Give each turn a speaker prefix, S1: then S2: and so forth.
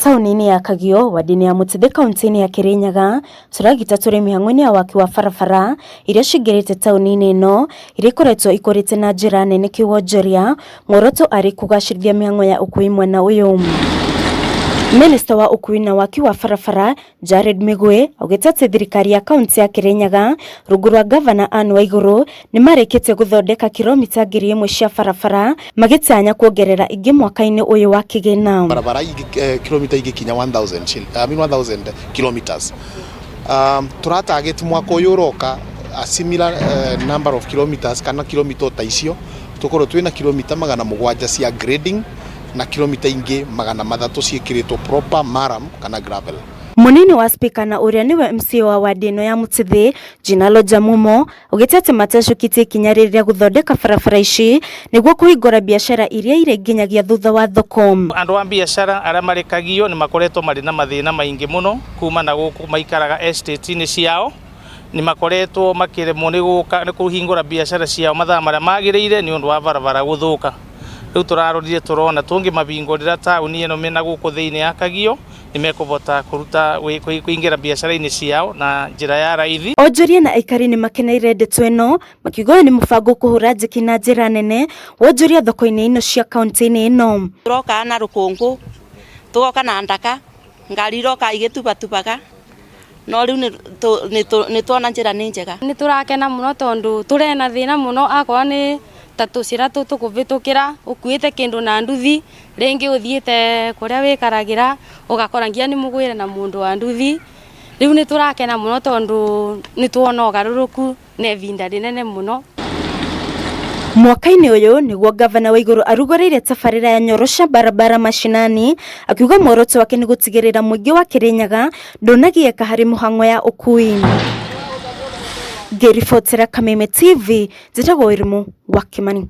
S1: Taũni-inĩ ya Kagio, wadi-inĩ ya Mũtithĩ kaunti-inĩ ya Kirinyaga, turagita tũrĩ mĩhang'o-inĩ ya waki wa barabara iria cingĩrĩte taũni-inĩ ĩno, iria ikoretwo ikũrĩte na njĩra nene kĩwonjoria, muoroto arĩ kũgacĩrithia mĩhang'o ya ũkui mwena ũyũ. Minista wa ũkui na waki wa barabara Jared Migwe augĩte atĩ thirikari ya kaunti ya Kirinyaga rungu rwa gavana Anne Waigũrũ nĩ marĩkĩtie gũthondeka kilomita 1000 cia barabara magĩtanya kuongerera ingĩ mwaka-inĩ ũyũ wa kĩgĩna.
S2: Barabara kilomita igĩkinya 1000 kilometers. Tũratarget mwaka ũyũ ũroka a similar number of kilometers kana kilomita ta icio tukorwo twĩna kilomita 700 cia grading na kilomita ingĩ 300 ciĩkĩrĩtwo proper maram kana gravel.
S1: Munini wa speaker na ũrĩa nĩwe MC wa wadi ĩno ya Mũtithĩ Jinalo Jamumo augĩte atĩ matecũkĩtie ikinya rĩrĩa gũthondeka barabara ici nĩguo kũhingũra biacara iria irĩ nginyagia thutha wa thoko.
S3: Andũ a biacara arĩa marĩ Kagio nĩ makoretwo marĩ na mathĩna maingĩ mũno kuma na gũkũ maikaraga estate-inĩ ciao, nĩ makoretwo makĩremwo nĩ kũhingũra biacara ciao mathaa marĩa magĩrĩire nĩ ũndũ wa barabara gũthũka. Rĩu tũrarorire turona tũngĩmabingũrĩra taũni ĩno mena gũkũ thĩinĩ ya Kagio nĩ mekũhota kũruta kũingĩra biacara-inĩ ciao na njĩra ya raithi. Onjoria na aikari nĩ makeneire ndeto ĩno makiuga nĩ mũbango kũhũra njeki na njĩra nene wonjoria thoko-inĩ ino cia kaunti-inĩ ĩno.
S4: Turoka na rũkũngũ, tugoka na ndaka, ngari iroka igĩtubatubaga, no rĩu nĩ tuona njĩra nĩ njega.
S5: Nĩ turakena mũno tondũ tũrena thĩna mũno akorwo nĩ tũcĩra tũkũhĩtũkĩra ũkuĩte kĩndũ na nduthi, rĩngĩ ũthiĩte kũrĩa wĩkaragĩra ũgakora nginya nĩ mũgwĩre na mũndũ wa nduthi. Rĩu nĩ turakena mũno tondũ nĩ tuona ũgarũrũku na ivinda rĩnene mũno.
S1: Mwaka-inĩ ũyũ nĩguo gavana Waigũrũ arugũrĩire tabarĩra ya nyorosha barabara mashinani, akiuga muoroto wake nĩ gũtigĩrĩra mũingĩ wa Kirinyaga ndũnagieka harĩ mũhang'o ya ũkui. Ngĩribotera Kameme TV, njĩtagwo Irimo wa Kimani.